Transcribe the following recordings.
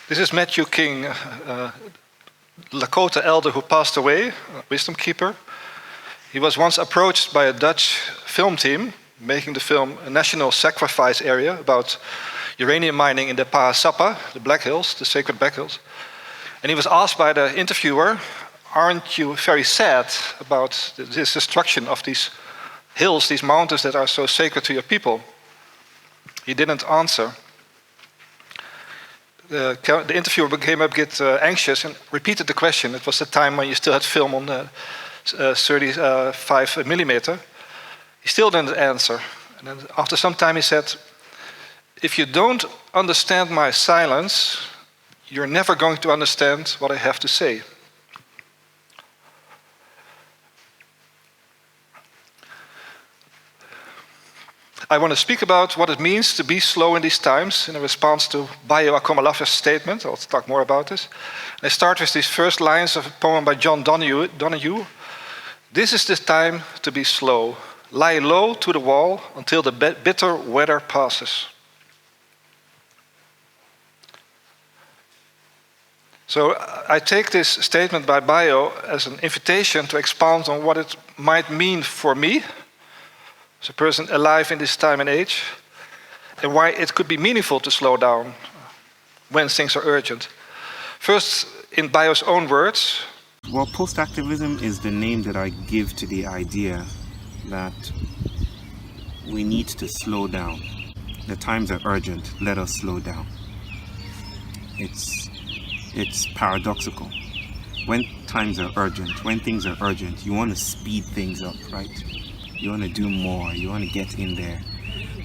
This is Matthew King, Lakota elder who passed away, a wisdom keeper. He was once approached by a Dutch film team making the film A National Sacrifice Area about uranium mining in the Pahasapa, the Black Hills, the sacred Black Hills. And he was asked by the interviewer, aren't you very sad about this destruction of these hills, these mountains that are so sacred to your people? He didn't answer. The interviewer became a bit anxious and repeated the question. It was the time when you still had film on 35 millimeter. He still didn't answer. And then after some time he said, if you don't understand my silence, you're never going to understand what I have to say. I want to speak about what it means to be slow in these times in response to Bayo Akomolafer's statement. I'll talk more about this. And I start with these first lines of a poem by John Donahue. This is the time to be slow. Lie low to the wall until the bitter weather passes. So I take this statement by Bayo as an invitation to expound on what it might mean for me, as a person alive in this time and age, and why it could be meaningful to slow down when things are urgent. First, in Bayo's own words. Well, post-activism is the name that I give to the idea that we need to slow down. The times are urgent, let us slow down. It's paradoxical. When times are urgent, when things are urgent, you want to speed things up, right? You want to do more, you want to get in there.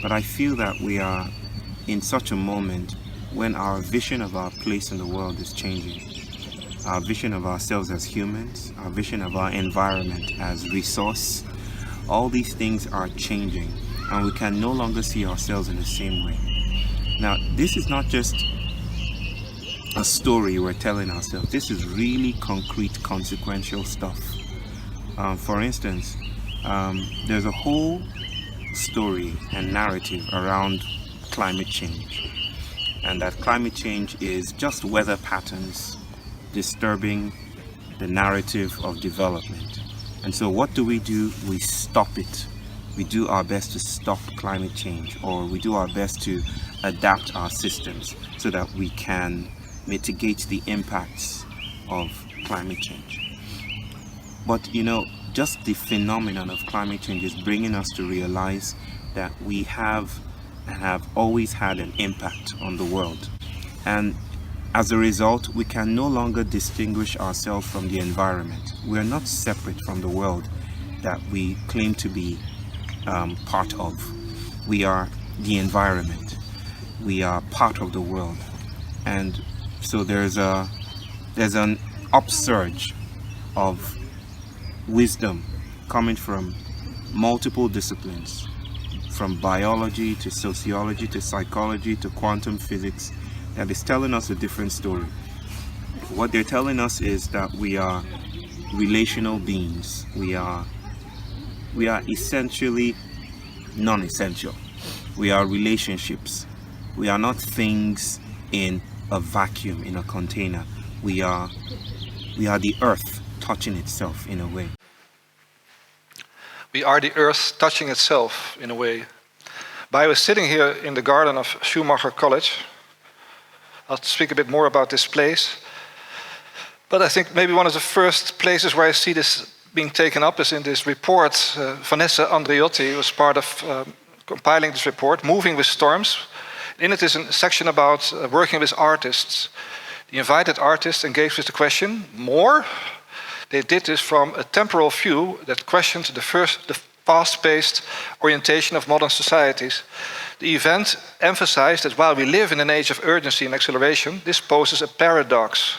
But I feel that we are in such a moment when our vision of our place in the world is changing. Our vision of ourselves as humans, our vision of our environment as resource, all these things are changing and we can no longer see ourselves in the same way. Now, this is not just a story we're telling ourselves. This is really concrete, consequential stuff. For instance, there's a whole story and narrative around climate change, and that climate change is just weather patterns disturbing the narrative of development. And so what do? We stop it. We do our best to stop climate change, or we do our best to adapt our systems so that we can mitigate the impacts of climate change. But just the phenomenon of climate change is bringing us to realize that we have and have always had an impact on the world. And as a result, we can no longer distinguish ourselves from the environment. We are not separate from the world that we claim to be part of. We are the environment. We are part of the world. And so there's an upsurge of wisdom coming from multiple disciplines, from biology to sociology to psychology to quantum physics, that is telling us a different story. What they're telling us is that we are relational beings. We are essentially non-essential. We are relationships. We are not things in a vacuum, in a container. We are the earth touching itself in a way. We are the earth touching itself in a way. I was sitting here in the garden of Schumacher College. I'll speak a bit more about this place. But I think maybe one of the first places where I see this being taken up is in this report. Vanessa Andriotti was part of compiling this report, Moving with Storms. In it is a section about working with artists. The invited artists engaged with the question, more? They did this from a temporal view that questioned the fast-paced orientation of modern societies. The event emphasized that while we live in an age of urgency and acceleration, this poses a paradox.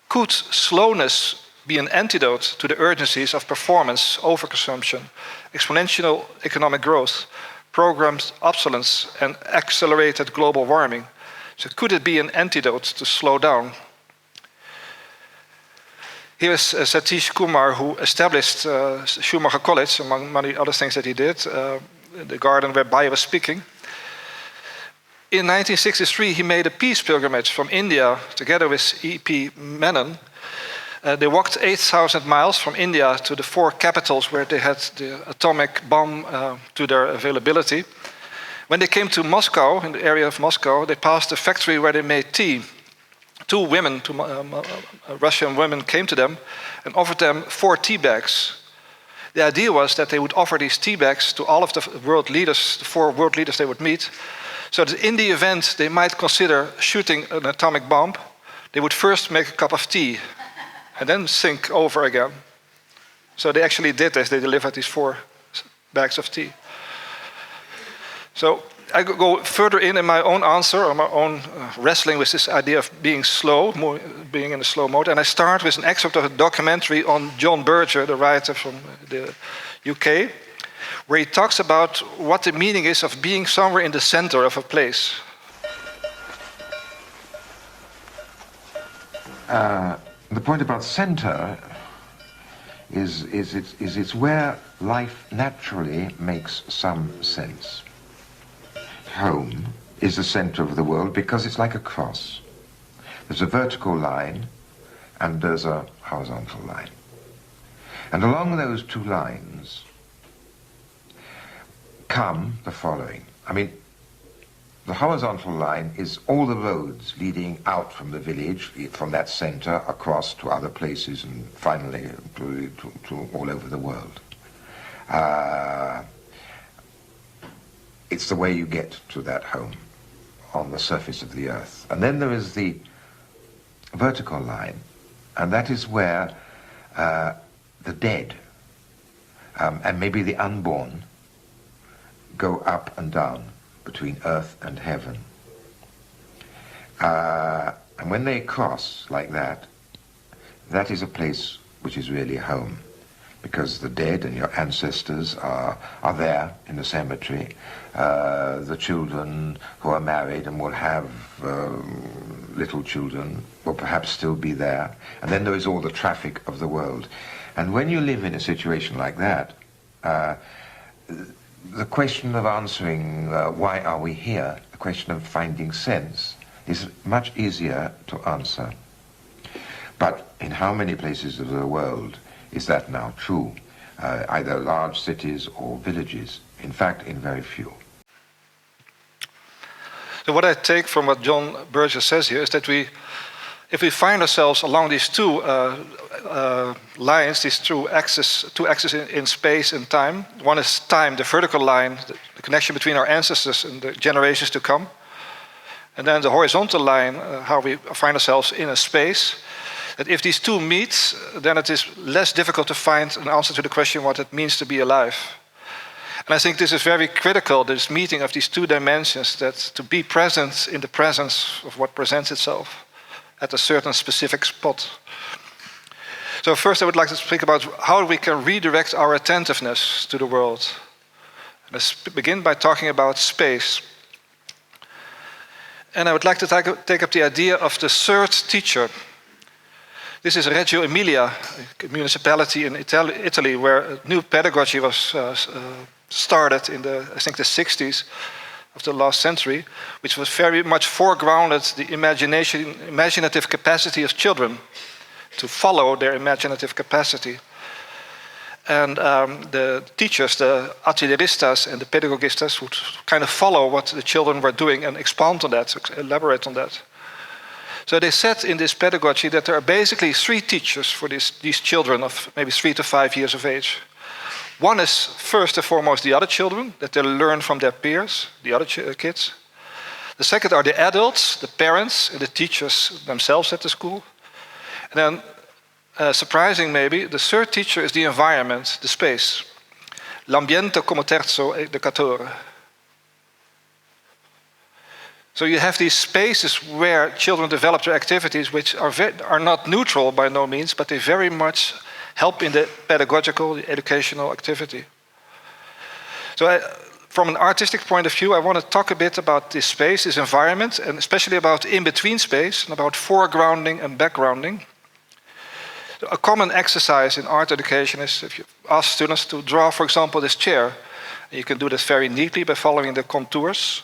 Could slowness be an antidote to the urgencies of performance, overconsumption, exponential economic growth, programmed obsolescence, and accelerated global warming? So could it be an antidote to slow down? Here is Satish Kumar, who established Schumacher College, among many other things that he did, the garden where Bayo was speaking. in 1963, he made a peace pilgrimage from India together with E.P. Menon. They walked 8,000 miles from India to the 4 capitals where they had the atomic bomb to their availability. When they came to Moscow, in the area of Moscow, they passed a factory where they made tea. 2 women, 2 Russian women, came to them and offered them 4 tea bags. The idea was that they would offer these tea bags to all of the world leaders, the 4 world leaders they would meet, so that in the event they might consider shooting an atomic bomb, they would first make a cup of tea and then think over again. So they actually did this. They delivered these 4 bags of tea. So I go further in my own answer, or my own wrestling with this idea of being slow, being in a slow mode. And I start with an excerpt of a documentary on John Berger, the writer from the UK, where he talks about what the meaning is of being somewhere in the center of a place. The point about center is it's where life naturally makes some sense. Home is the center of the world because it's like a cross. There's a vertical line and there's a horizontal line. And along those 2 lines come the following. I mean, the horizontal line is all the roads leading out from the village, from that center, across to other places and finally to all over the world. It's the way you get to that home on the surface of the earth. And then there is the vertical line, and that is where the dead and maybe the unborn go up and down between earth and heaven. And when they cross like that, that is a place which is really home, because the dead and your ancestors are there in the cemetery. The children who are married and will have little children will perhaps still be there. And then there is all the traffic of the world. And when you live in a situation like that, the question of answering why are we here, the question of finding sense, is much easier to answer. But in how many places of the world is that now true? Either large cities or villages? In fact, in very few. So what I take from what John Berger says here is that if we find ourselves along these 2 lines, these 2 axes in space and time. One is time, the vertical line, the connection between our ancestors and the generations to come. And then the horizontal line, how we find ourselves in a space. That if these 2 meet, then it is less difficult to find an answer to the question what it means to be alive. And I think this is very critical, this meeting of these 2 dimensions, that to be present in the presence of what presents itself at a certain specific spot. So first I would like to speak about how we can redirect our attentiveness to the world. Let's begin by talking about space. And I would like to take up the idea of the 3rd teacher. This is Reggio Emilia, a municipality in Italy, where a new pedagogy was started in the 60s of the last century, which was very much foregrounded the imaginative capacity of children, to follow their imaginative capacity. And the teachers, the atelieristas and the pedagogistas, would kind of follow what the children were doing and expand on that, elaborate on that. So they said in this pedagogy that there are basically 3 teachers for these children of maybe 3 to 5 years of age. One is first and foremost the other children, that they learn from their peers, the other kids. The second are the adults, the parents and the teachers themselves at the school. And then, surprising maybe, the 3rd teacher is the environment, the space. L'ambiente come terzo educatore. So you have these spaces where children develop their activities, which are not neutral by no means, but they very much help in the pedagogical, the educational activity. So from an artistic point of view, I want to talk a bit about this space, this environment, and especially about in-between space, and about foregrounding and backgrounding. So a common exercise in art education is if you ask students to draw, for example, this chair. And you can do this very neatly by following the contours.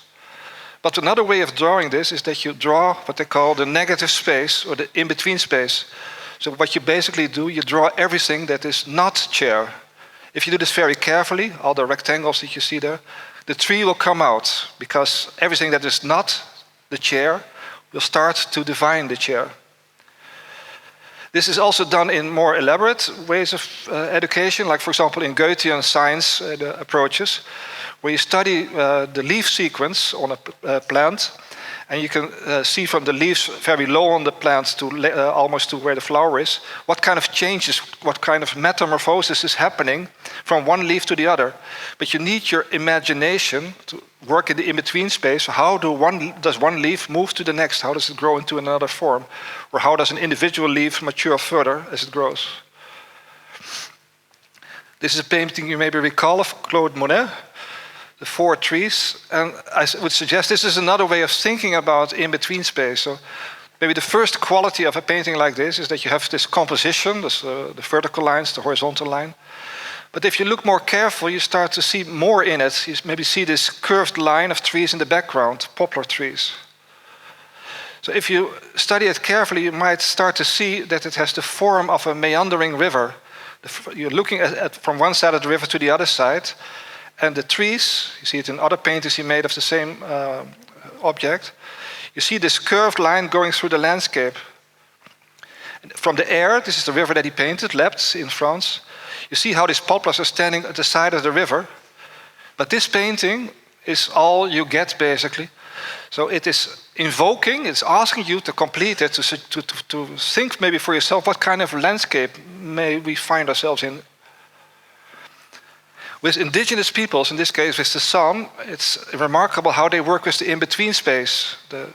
But another way of drawing this is that you draw what they call the negative space or the in-between space. So what you basically do, you draw everything that is not chair. If you do this very carefully, all the rectangles that you see there, the tree will come out because everything that is not the chair will start to define the chair. This is also done in more elaborate ways of education, like for example in Goethean science approaches, where you study the leaf sequence on a plant, and you can see from the leaves very low on the plant to almost to where the flower is, what kind of changes, what kind of metamorphosis is happening from one leaf to the other. But you need your imagination to work in the in-between space. How does one leaf move to the next? How does it grow into another form? Or how does an individual leaf mature further as it grows? This is a painting you maybe recall of Claude Monet, The Four Trees, and I would suggest this is another way of thinking about in-between space. So maybe the first quality of a painting like this is that you have this composition, this, the vertical lines, the horizontal line. But if you look more careful, you start to see more in it. You maybe see this curved line of trees in the background, poplar trees. So if you study it carefully, you might start to see that it has the form of a meandering river. You're looking at from one side of the river to the other side, and the trees, you see it in other paintings he made of the same object, you see this curved line going through the landscape. From the air, this is the river that he painted, Lept in France, you see how these poplars are standing at the side of the river. But this painting is all you get, basically. So it is invoking, it's asking you to complete it, to think maybe for yourself, what kind of landscape may we find ourselves in? With indigenous peoples, in this case with the San, it's remarkable how they work with the in-between space, the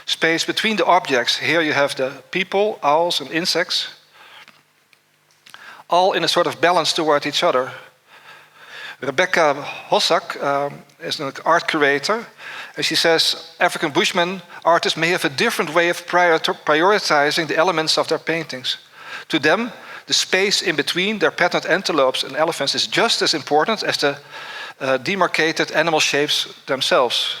space between the objects. Here you have the people, owls and insects, all in a sort of balance toward each other. Rebecca Hossack is an art curator, and she says African Bushmen artists may have a different way of prioritizing the elements of their paintings. To them, the space in between their patterned antelopes and elephants is just as important as the demarcated animal shapes themselves.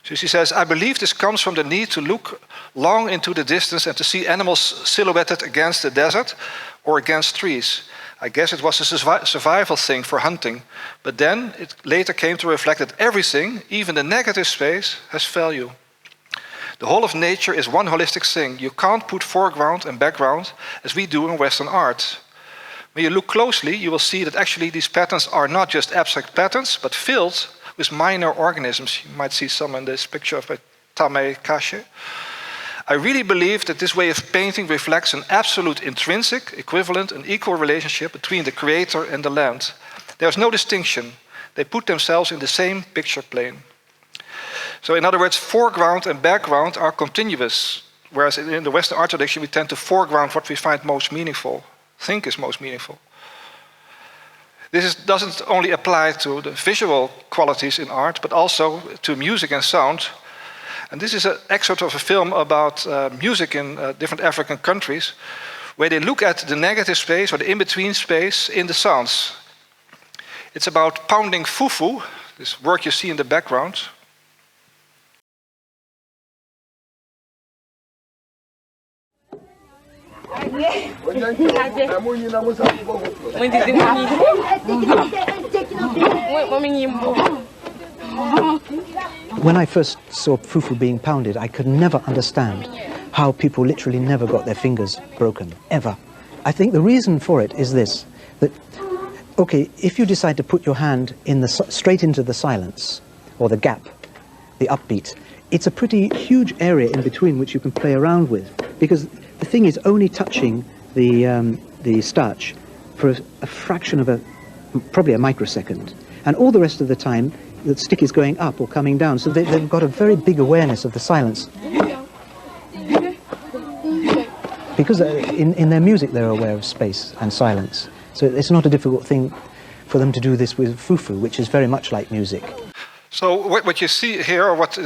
So she says, I believe this comes from the need to look long into the distance and to see animals silhouetted against the desert or against trees. I guess it was a survival thing for hunting, but then it later came to reflect that everything, even the negative space, has value. The whole of nature is one holistic thing. You can't put foreground and background as we do in Western art. When you look closely, you will see that actually these patterns are not just abstract patterns, but filled with minor organisms. You might see some in this picture of Tame Kashe. I really believe that this way of painting reflects an absolute intrinsic, equivalent, and equal relationship between the creator and the land. There's no distinction. They put themselves in the same picture plane. So in other words, foreground and background are continuous, whereas in the Western art tradition we tend to foreground what we find most meaningful, think is most meaningful. This doesn't only apply to the visual qualities in art, but also to music and sound. And this is an excerpt of a film about music in different African countries, where they look at the negative space or the in-between space in the sounds. It's about pounding fufu, this work you see in the background. When I first saw fufu being pounded, I could never understand how people literally never got their fingers broken, ever. I think the reason for it is this, that, okay, if you decide to put your hand in straight into the silence, or the gap, the upbeat, it's a pretty huge area in between which you can play around with, because the thing is only touching the starch for a fraction of probably a microsecond. And all the rest of the time, the stick is going up or coming down. So they've got a very big awareness of the silence. Because in their music, they're aware of space and silence. So it's not a difficult thing for them to do this with fufu, which is very much like music. So what you see here, or what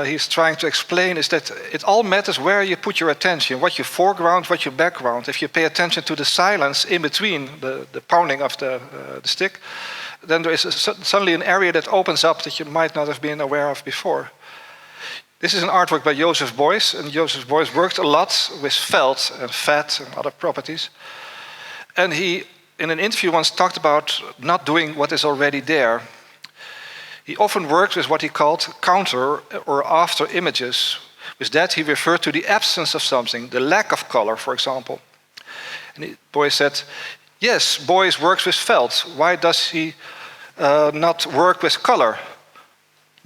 he's trying to explain, is that it all matters where you put your attention, what you foreground, what you background. If you pay attention to the silence in between the pounding of the stick, then there is suddenly an area that opens up that you might not have been aware of before. This is an artwork by Joseph Beuys, and Joseph Beuys worked a lot with felt and fat and other properties. And he, in an interview once, talked about not doing what is already there. He often worked with what he called counter or after images. With that, he referred to the absence of something, the lack of color, for example. And Beuys said, yes, Beuys works with felt. Why does he not work with color?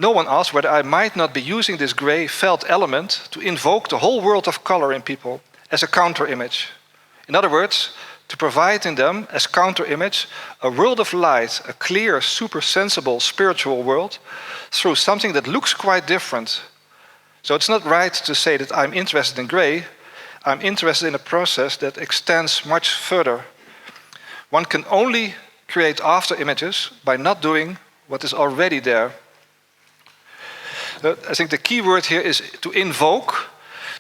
No one asked whether I might not be using this gray felt element to invoke the whole world of color in people as a counter-image. In other words, to provide in them as counter-image a world of light, a clear, super-sensible, spiritual world through something that looks quite different. So it's not right to say that I'm interested in gray. I'm interested in a process that extends much further. One can only create after images by not doing what is already there. I think the key word here is to invoke,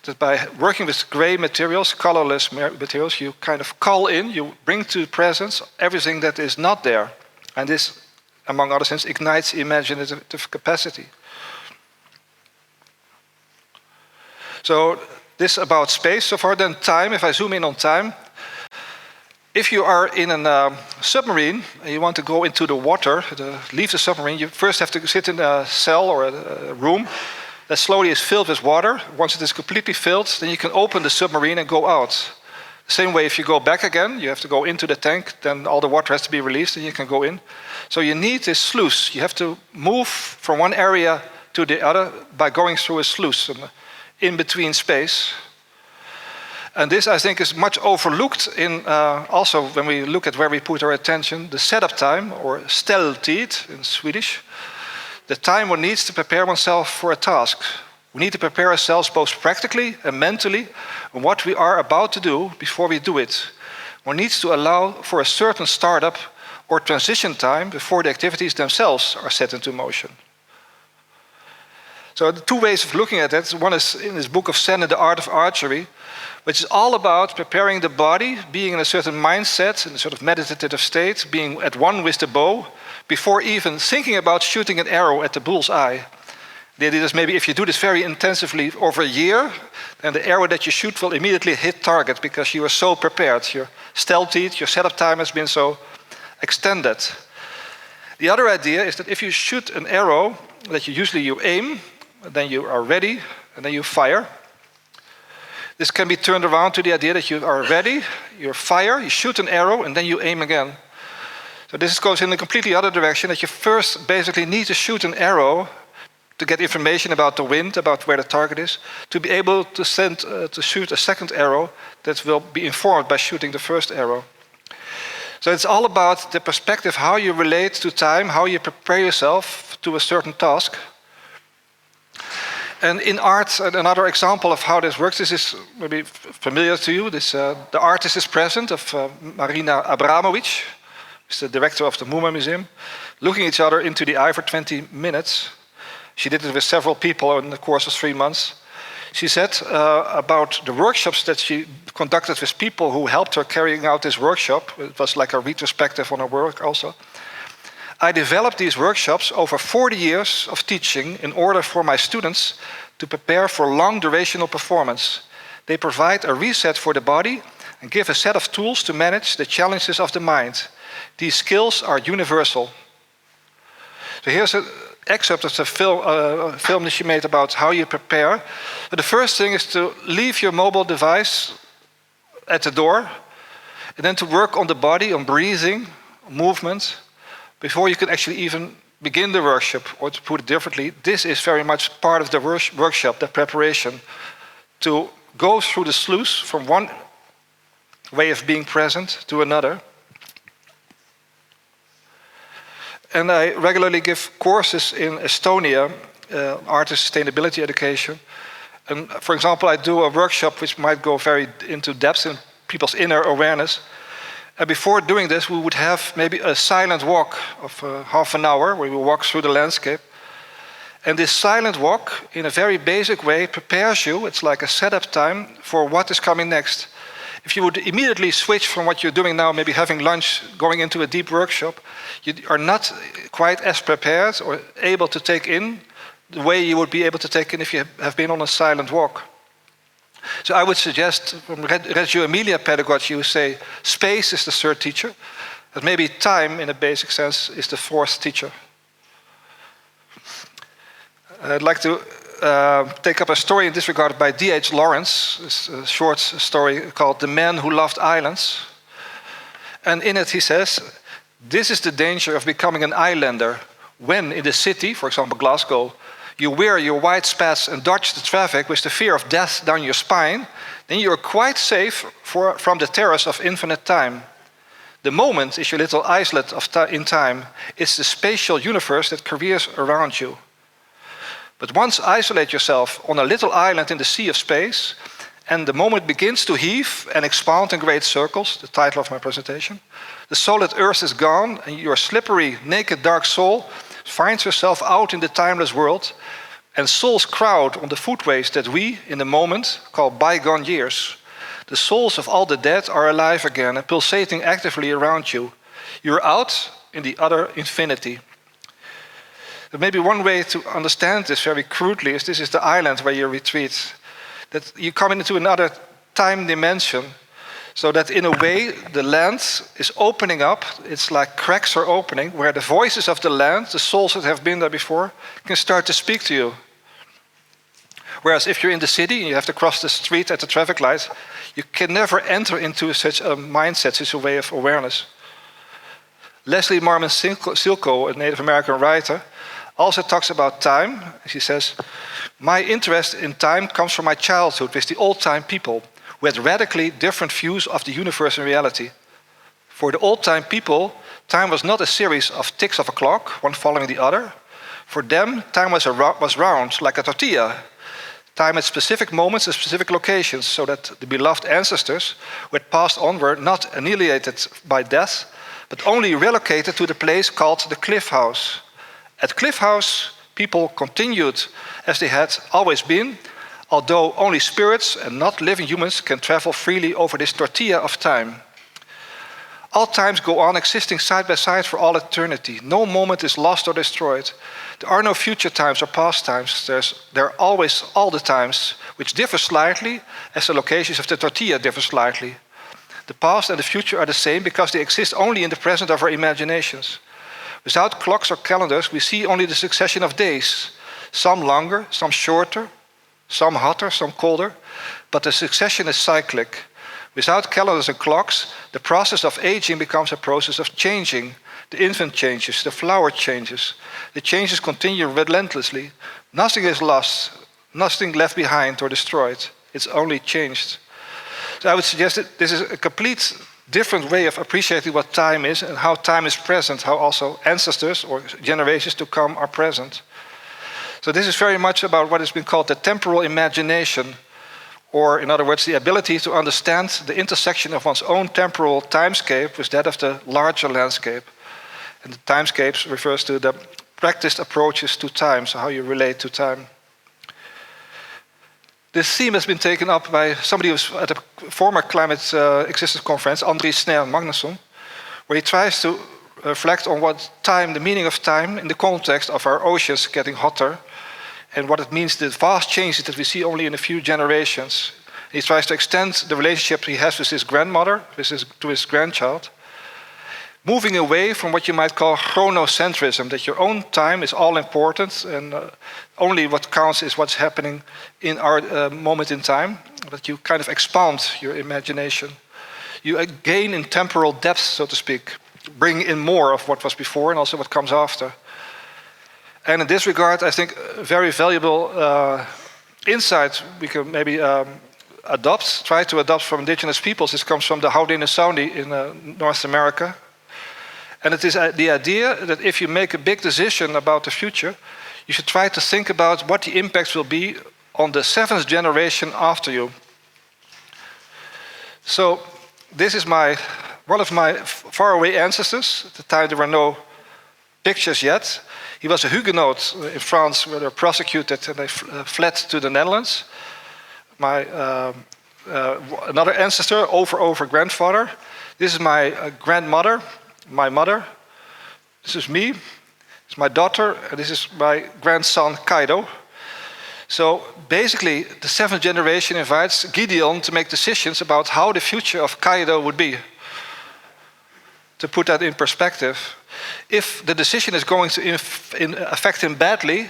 that by working with gray materials, colorless materials, you kind of call in, you bring to presence everything that is not there. And this, among other things, ignites imaginative capacity. So this about space so far. Then time, if I zoom in on time. If you are in a submarine and you want to go into the water, leave the submarine, you first have to sit in a cell or a room that slowly is filled with water. Once it is completely filled, then you can open the submarine and go out. The same way, if you go back again, you have to go into the tank, then all the water has to be released and you can go in. So you need this sluice. You have to move from one area to the other by going through a sluice, an in-between space. And this, I think, is much overlooked in also when we look at where we put our attention, the setup time, or ställtid in Swedish, the time one needs to prepare oneself for a task. We need to prepare ourselves both practically and mentally on what we are about to do before we do it. One needs to allow for a certain startup or transition time before the activities themselves are set into motion. So the two ways of looking at it, one is in this book of Zen, The Art of Archery, which is all about preparing the body, being in a certain mindset, in a sort of meditative state, being at one with the bow, before even thinking about shooting an arrow at the bull's eye. The idea is maybe if you do this very intensively over a year, then the arrow that you shoot will immediately hit target because you are so prepared. Your ställtid, your setup time has been so extended. The other idea is that if you shoot an arrow, that you aim, then you are ready, and then you fire. This can be turned around to the idea that you are ready, you fire, you shoot an arrow, and then you aim again. So this goes in a completely other direction, that you first basically need to shoot an arrow to get information about the wind, about where the target is, to be able to shoot a second arrow that will be informed by shooting the first arrow. So it's all about the perspective, how you relate to time, how you prepare yourself to a certain task. And in art, another example of how this works, this is maybe familiar to you. This, The Artist is Present of Marina Abramovic, who's the director of the MoMA Museum, looking each other into the eye for 20 minutes. She did it with several people in the course of 3 months. She said about the workshops that she conducted with people who helped her carrying out this workshop. It was like a retrospective on her work also. I developed these workshops over 40 years of teaching in order for my students to prepare for long durational performance. They provide a reset for the body and give a set of tools to manage the challenges of the mind. These skills are universal. So here's an excerpt of the film that she made about how you prepare. But the first thing is to leave your mobile device at the door and then to work on the body, on breathing, on movement, before you can actually even begin the workshop. Or to put it differently, this is very much part of the workshop, the preparation, to go through the sluice from one way of being present to another. And I regularly give courses in Estonia, artist sustainability education. And for example, I do a workshop which might go very into depth in people's inner awareness. And before doing this, we would have maybe a silent walk of half an hour where we walk through the landscape. And this silent walk, in a very basic way, prepares you. It's like a setup time for what is coming next. if you would immediately switch from what you're doing now, maybe having lunch, going into a deep workshop, you are not quite as prepared or able to take in the way you would be able to take in if you have been on a silent walk. So I would suggest from Reggio Emilia pedagogy, you say space is the third teacher, but maybe time in a basic sense is the fourth teacher. I'd like to take up a story in this regard by D.H. Lawrence, a short story called The Man Who Loved Islands. And in it he says, this is the danger of becoming an islander when in the city, for example Glasgow, you wear your white spats and dodge the traffic with the fear of death down your spine, then you are quite safe from the terrors of infinite time. The moment is your little islet in time. It's the spatial universe that careers around you. But once isolate yourself on a little island in the sea of space, and the moment begins to heave and expand in great circles, the title of my presentation, the solid earth is gone, and your slippery, naked, dark soul finds yourself out in the timeless world, and souls crowd on the footways that we, in the moment, call bygone years. The souls of all the dead are alive again and pulsating actively around you. You're out in the other infinity. But maybe one way to understand this very crudely is this is the island where you retreat. That you come into another time dimension, so that in a way the land is opening up. It's like cracks are opening, where the voices of the land, the souls that have been there before, can start to speak to you. Whereas if you're in the city and you have to cross the street at the traffic light, you can never enter into such a mindset, such a way of awareness. Leslie Marmon Silko, a Native American writer, also talks about time. She says, my interest in time comes from my childhood with the old-time people who had radically different views of the universe and reality. For the old-time people, time was not a series of ticks of a clock, one following the other. For them, time was round, like a tortilla. Time at specific moments and specific locations, so that the beloved ancestors who had passed on were not annihilated by death, but only relocated to the place called the Cliff House. At Cliff House, people continued as they had always been, although only spirits and not living humans can travel freely over this tortilla of time. All times go on existing side by side for all eternity. No moment is lost or destroyed. There are no future times or past times. There are always all the times, which differ slightly as the locations of the tortilla differ slightly. The past and the future are the same because they exist only in the present of our imaginations. Without clocks or calendars, we see only the succession of days, some longer, some shorter, some hotter, some colder, but the succession is cyclic. Without calendars and clocks, the process of aging becomes a process of changing. The infant changes, the flower changes. The changes continue relentlessly. Nothing is lost, nothing left behind or destroyed. It's only changed. So I would suggest that this is a complete different way of appreciating what time is and how time is present, how also ancestors or generations to come are present. So this is very much about what has been called the temporal imagination, or in other words, the ability to understand the intersection of one's own temporal timescape with that of the larger landscape. And the timescapes refers to the practiced approaches to time, so how you relate to time. This theme has been taken up by somebody who was at a former ClimateExistence conference, Andries Snær Magnusson, where he tries to reflect on what time, the meaning of time in the context of our oceans getting hotter, and what it means, the vast changes that we see only in a few generations. He tries to extend the relationship he has with his grandmother, to his grandchild, moving away from what you might call chronocentrism, that your own time is all important and only what counts is what's happening in our moment in time, that you kind of expand your imagination. You gain in temporal depth, so to speak, bring in more of what was before and also what comes after. And in this regard, I think a very valuable insight we can maybe try to adopt from indigenous peoples. This comes from the Haudenosaunee in North America. And it is the idea that if you make a big decision about the future, you should try to think about what the impacts will be on the 7th generation after you. So this is one of my faraway ancestors. At the time there were no pictures yet. He was a Huguenot in France where they were prosecuted and they fled to the Netherlands. My another ancestor, over grandfather. This is my grandmother, my mother. This is me, this is my daughter, and this is my grandson, Kaido. So basically, the seventh generation invites Gideon to make decisions about how the future of Kaido would be. To put that in perspective, if the decision is going to affect him badly,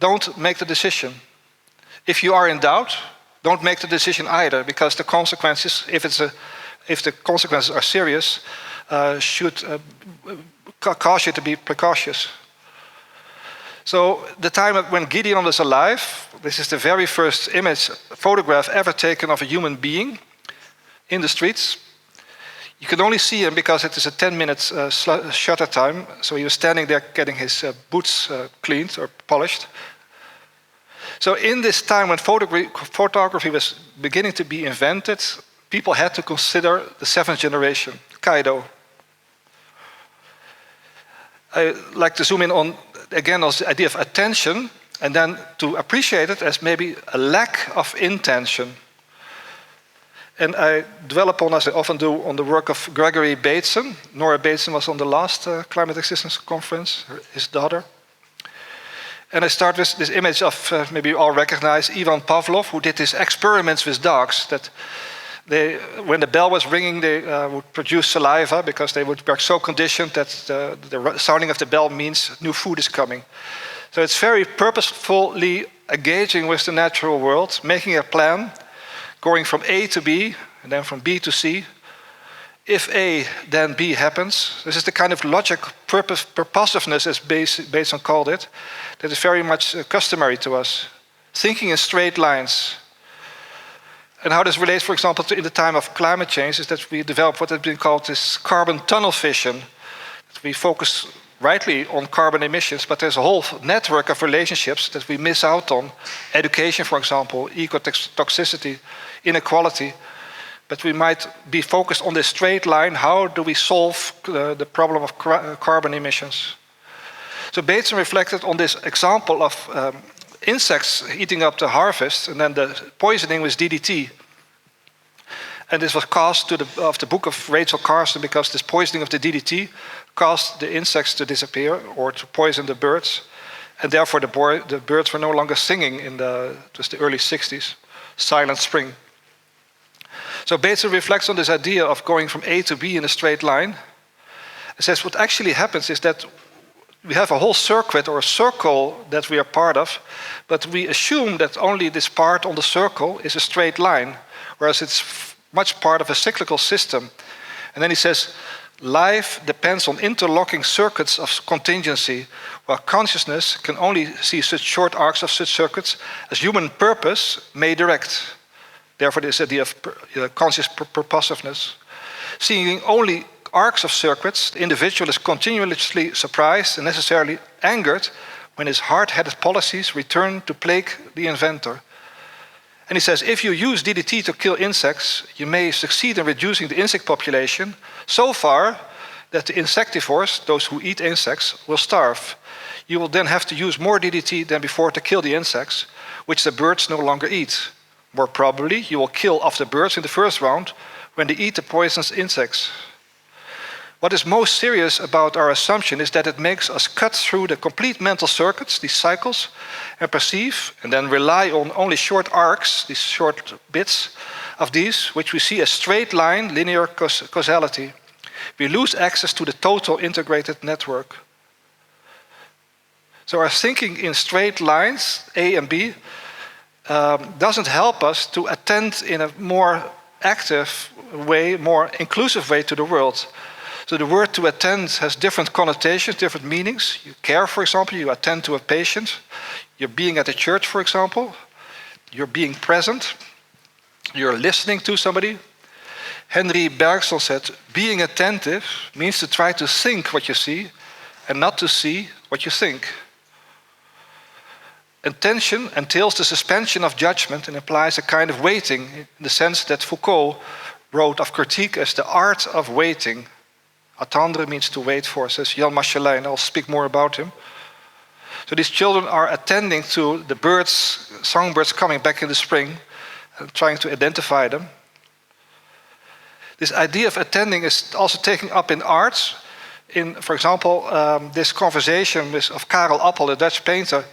don't make the decision. If you are in doubt, don't make the decision either, because the consequences, if the consequences are serious, should cause you to be precautious. So the time when Gideon was alive, this is the very first photograph ever taken of a human being in the streets. You can only see him because it is a 10-minute shutter time. So he was standing there getting his boots cleaned or polished. So in this time when photography was beginning to be invented, people had to consider the seventh generation, Kaido. I like to zoom in on, again, on the idea of attention, and then to appreciate it as maybe a lack of intention. And I dwell upon, as I often do, on the work of Gregory Bateson. Nora Bateson was on the last ClimateExistence conference, his daughter. And I start with this image of, maybe you all recognize, Ivan Pavlov, who did his experiments with dogs. That when the bell was ringing, they would produce saliva because they were so conditioned that the sounding of the bell means new food is coming. So it's very purposefully engaging with the natural world, making a plan, going from A to B, and then from B to C. If A, then B happens. This is the kind of logic, purposiveness, as Bateson called it, that is very much customary to us. Thinking in straight lines. And how this relates, for example, to in the time of climate change, is that we developed what has been called this carbon tunnel vision. We focus rightly on carbon emissions, but there's a whole network of relationships that we miss out on. Education, for example, ecotoxicity, inequality. But we might be focused on this straight line. How do we solve the problem of carbon emissions? So Bateson reflected on this example of insects eating up the harvest, and then the poisoning with DDT. And this was caused of the book of Rachel Carson, because this poisoning of the DDT caused the insects to disappear or to poison the birds. And therefore the birds were no longer singing in the early 60s, Silent Spring. So Bateson reflects on this idea of going from A to B in a straight line. It says what actually happens is that we have a whole circuit or a circle that we are part of, but we assume that only this part on the circle is a straight line, whereas it's much part of a cyclical system. And then he says, life depends on interlocking circuits of contingency, while consciousness can only see such short arcs of such circuits as human purpose may direct. Therefore, this idea of conscious purposiveness. Seeing only arcs of circuits, the individual is continuously surprised and necessarily angered when his hard-headed policies return to plague the inventor. And he says, if you use DDT to kill insects, you may succeed in reducing the insect population so far that the insectivores, those who eat insects, will starve. You will then have to use more DDT than before to kill the insects, which the birds no longer eat. More probably, you will kill off the birds in the first round when they eat the poisonous insects. What is most serious about our assumption is that it makes us cut through the complete mental circuits, these cycles, and perceive and then rely on only short arcs, these short bits of these, which we see as straight line, linear causality. We lose access to the total integrated network. So our thinking in straight lines, A and B, doesn't help us to attend in a more active way, more inclusive way to the world. So the word to attend has different connotations, different meanings. You care, for example, you attend to a patient. You're being at a church, for example. You're being present. You're listening to somebody. Henry Bergson said, being attentive means to try to think what you see and not to see what you think. Attention entails the suspension of judgment and implies a kind of waiting, in the sense that Foucault wrote of critique as the art of waiting. Attendre means to wait for, says Jan Machelijn. I'll speak more about him. So these children are attending to the birds, songbirds coming back in the spring, and trying to identify them. This idea of attending is also taken up in arts. In, for example, this conversation of Karel Appel, a Dutch painter,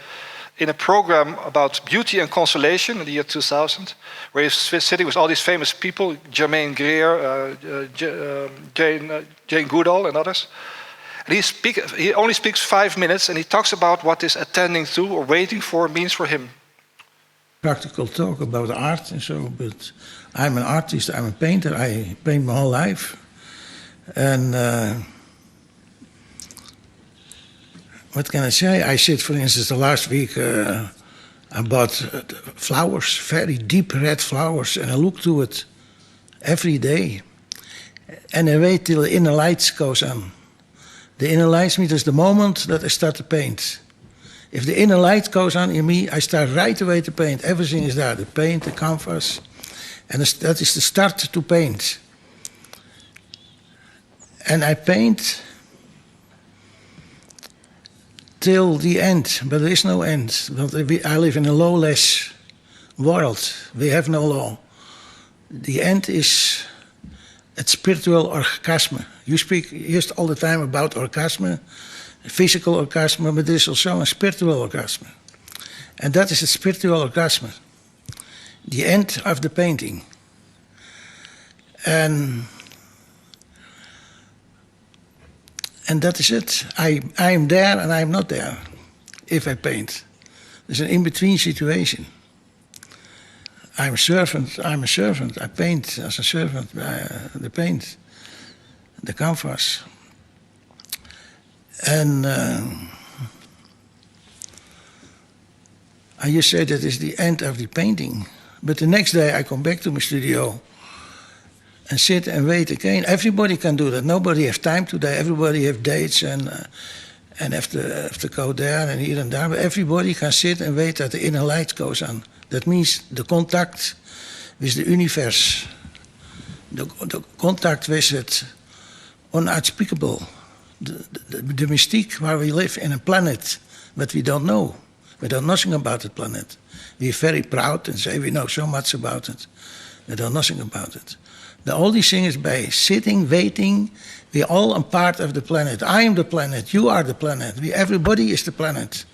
in a program about beauty and consolation in the year 2000, where he's sitting with all these famous people, Germaine Greer, Jane Goodall and others. And he only speaks 5 minutes, and he talks about what this attending to or waiting for means for him. Practical talk about art and so, but I'm an artist, I'm a painter, I paint my whole life. And what can I say? I sit, for instance, the last week, I bought flowers, very deep red flowers, and I look to it every day. And I wait till the inner light goes on. The inner light means it's the moment that I start to paint. If the inner light goes on in me, I start right away to paint. Everything is there, the paint, the canvas. And that is the start to paint. And I paint till the end, but there is no end. I live in a lawless world. We have no law. The end is a spiritual orgasm. You speak just all the time about orgasm, physical orgasm, but there is also a spiritual orgasm. And that is a spiritual orgasm. The end of the painting. And that is it. I am there and I am not there if I paint. There's an in-between situation. I'm a servant. I paint as a servant, the paint, the canvas. And I just say that is the end of the painting. But the next day I come back to my studio and sit and wait again. Everybody can do that. Nobody has time today. Everybody has dates and have to go there and here and there. But everybody can sit and wait that the inner light goes on. That means the contact with the universe, the contact with it unspeakable, the mystique where we live in a planet that we don't know. We know nothing about the planet. We're very proud and say we know so much about it. We know nothing about it. The only thing is by sitting, waiting, we're all a part of the planet. I am the planet, you are the planet. Everybody is the planet.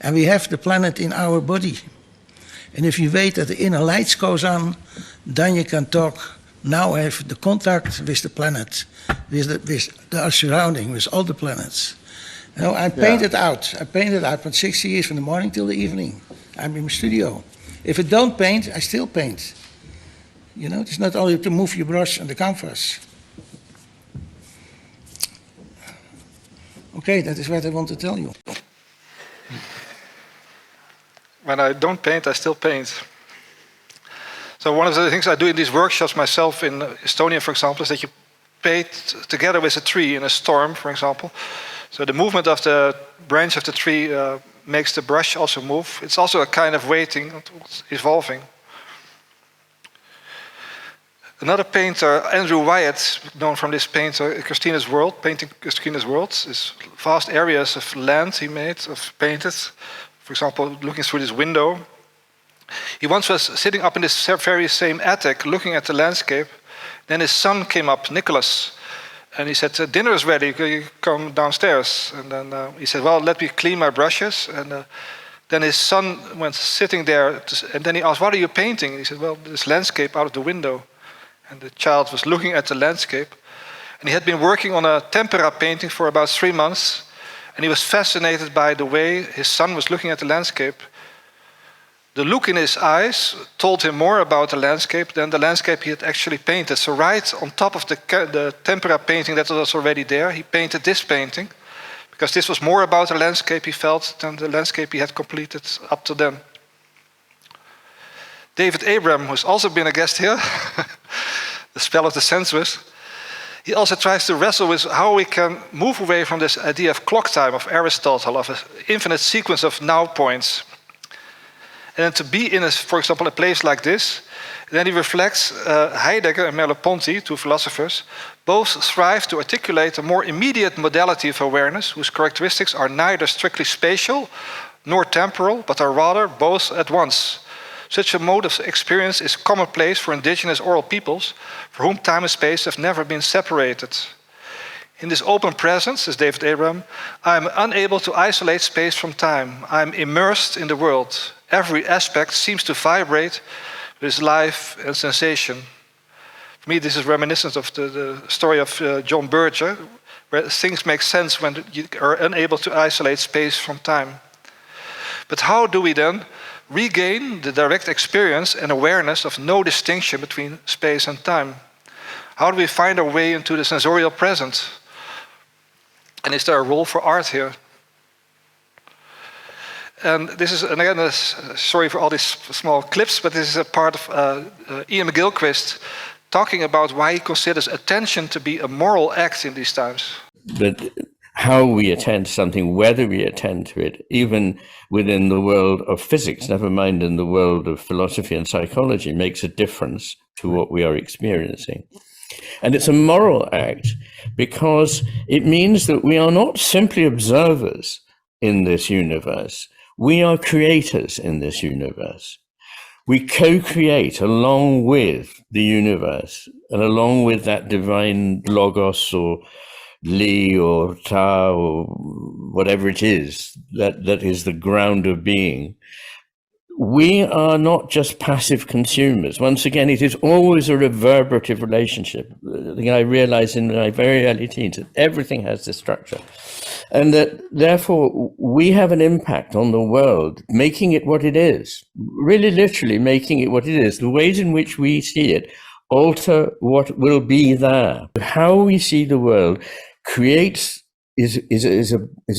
And we have the planet in our body. And if you wait that the inner light goes on, then you can talk, now have the contact with the planet, with the surrounding, with all the planets. You know, I paint it out. I paint it out for 60 years from the morning till the evening. I'm in my studio. If I don't paint, I still paint. You know, it's not only to move your brush on the canvas. Okay, that is what I want to tell you. When I don't paint, I still paint. So one of the things I do in these workshops myself in Estonia, for example, is that you paint together with a tree in a storm, for example. So the movement of the branch of the tree makes the brush also move. It's also a kind of waiting, evolving. Another painter, Andrew Wyatt, known from this painter, Christina's World, painting Christina's World, is vast areas of land he made, painted. For example, looking through this window. He once was sitting up in this very same attic, looking at the landscape. Then his son came up, Nicholas, and he said, "Dinner is ready, you come downstairs." And then he said, "Well, let me clean my brushes." And then his son went sitting there, and then he asked, "What are you painting?" And he said, "Well, this landscape out of the window." And the child was looking at the landscape. And he had been working on a tempera painting for about 3 months. And he was fascinated by the way his son was looking at the landscape. The look in his eyes told him more about the landscape than the landscape he had actually painted. So right on top of the tempera painting that was already there, he painted this painting. Because this was more about the landscape he felt than the landscape he had completed up to then. David Abram, who's also been a guest here, the spell of the sensuous, he also tries to wrestle with how we can move away from this idea of clock time of Aristotle, of an infinite sequence of now points. And then to be in, for example, a place like this, then he reflects Heidegger and Merleau-Ponty, two philosophers, both strive to articulate a more immediate modality of awareness, whose characteristics are neither strictly spatial nor temporal, but are rather both at once. Such a mode of experience is commonplace for indigenous oral peoples, for whom time and space have never been separated. In this open presence, says David Abraham, I am unable to isolate space from time. I am immersed in the world. Every aspect seems to vibrate with life and sensation. For me, this is reminiscent of the story of John Berger, where things make sense when you are unable to isolate space from time. But how do we then regain the direct experience and awareness of no distinction between space and time? How do we find our way into the sensorial present? And is there a role for art here? And this is, and again, sorry for all these small clips, but this is a part of Ian McGilchrist talking about why he considers attention to be a moral act in these times. But how we attend to something, whether we attend to it, even within the world of physics, never mind in the world of philosophy and psychology, makes a difference to what we are experiencing. And it's a moral act because it means that we are not simply observers in this universe. We are creators in this universe. We co-create along with the universe and along with that divine logos or li or ta or whatever it is that is the ground of being. We are not just passive consumers. Once again, it is always a reverberative relationship. The thing I realized in my very early teens that everything has this structure. And that therefore we have an impact on the world, making it what it is, really literally making it what it is. The ways in which we see it alter what will be there. How we see the world creates is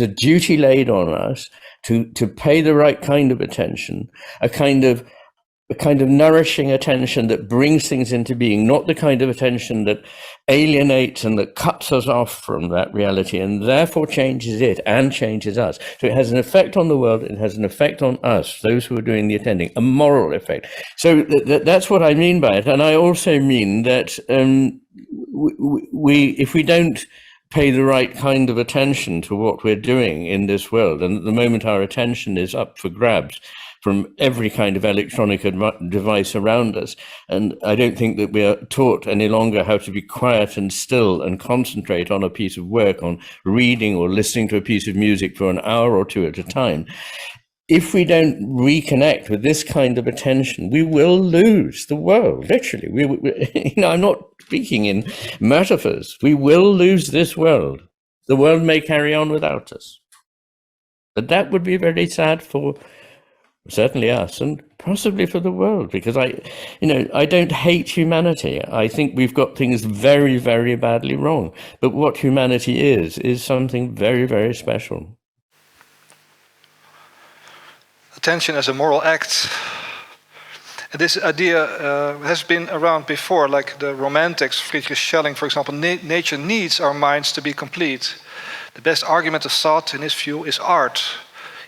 a duty laid on us to pay the right kind of attention, a kind of nourishing attention that brings things into being, not the kind of attention that alienates and that cuts us off from that reality and therefore changes it and changes us. So it has an effect on the world, it has an effect on us, those who are doing the attending, a moral effect. So that's what I mean by it. And I also mean that if we don't pay the right kind of attention to what we're doing in this world, and at the moment our attention is up for grabs from every kind of electronic device around us. And I don't think that we are taught any longer how to be quiet and still and concentrate on a piece of work, on reading or listening to a piece of music for an hour or two at a time. If we don't reconnect with this kind of attention, we will lose the world, literally. I'm not speaking in metaphors. We will lose this world. The world may carry on without us. But that would be very sad for certainly us and possibly for the world, because I don't hate humanity. I think we've got things very, very badly wrong. But what humanity is something very, very special. Attention as a moral act. And this idea has been around before, like the Romantics, Friedrich Schelling, for example. Nature needs our minds to be complete. The best argument of thought, in his view, is art.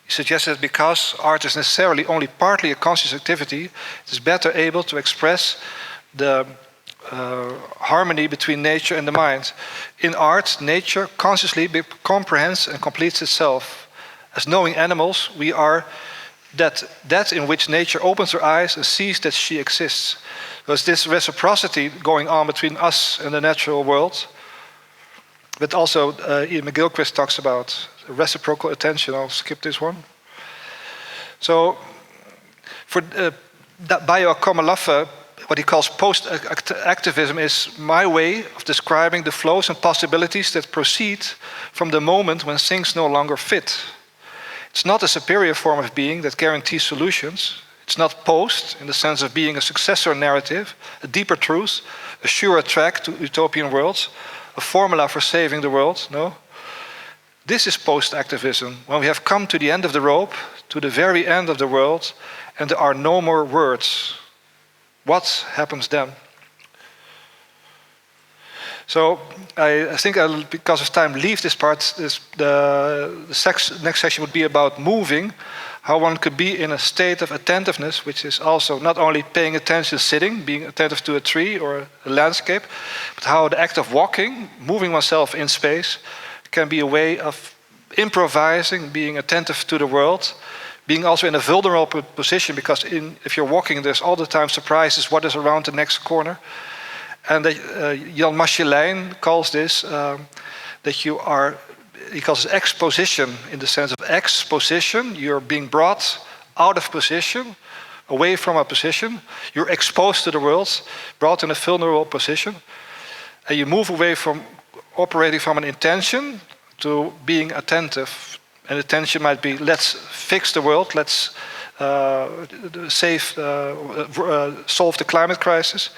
He suggests that because art is necessarily only partly a conscious activity, it is better able to express the harmony between nature and the mind. In art, nature consciously comprehends and completes itself. As knowing animals, we are that in which nature opens her eyes and sees that she exists. There's this reciprocity going on between us and the natural world. But also, Ian McGilchrist talks about reciprocal attention. I'll skip this one. So, for Bayo Akomolafe, what he calls post-activism is my way of describing the flows and possibilities that proceed from the moment when things no longer fit. It's not a superior form of being that guarantees solutions. It's not post in the sense of being a successor narrative, a deeper truth, a surer track to utopian worlds, a formula for saving the world. No. This is post-activism, when we have come to the end of the rope, to the very end of the world, and there are no more words. What happens then? So I think I'll, because of time, leave this part. The next session would be about moving, how one could be in a state of attentiveness, which is also not only paying attention sitting, being attentive to a tree or a landscape, but how the act of walking, moving oneself in space, can be a way of improvising, being attentive to the world, being also in a vulnerable position, because if you're walking, there's all the time surprises, what is around the next corner. And Jan Machielijn calls this, that you are, he calls it exposition, in the sense of exposition. You're being brought out of position, away from a position. You're exposed to the world, brought in a vulnerable position. And you move away from operating from an intention to being attentive. And attention might be, let's fix the world, let's solve the climate crisis,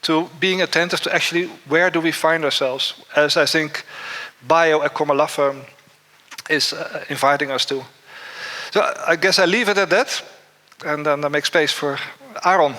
to being attentive to actually where do we find ourselves, as I think Bio-Ekomalafa is inviting us to. So I guess I leave it at that, and then I make space for Aaron.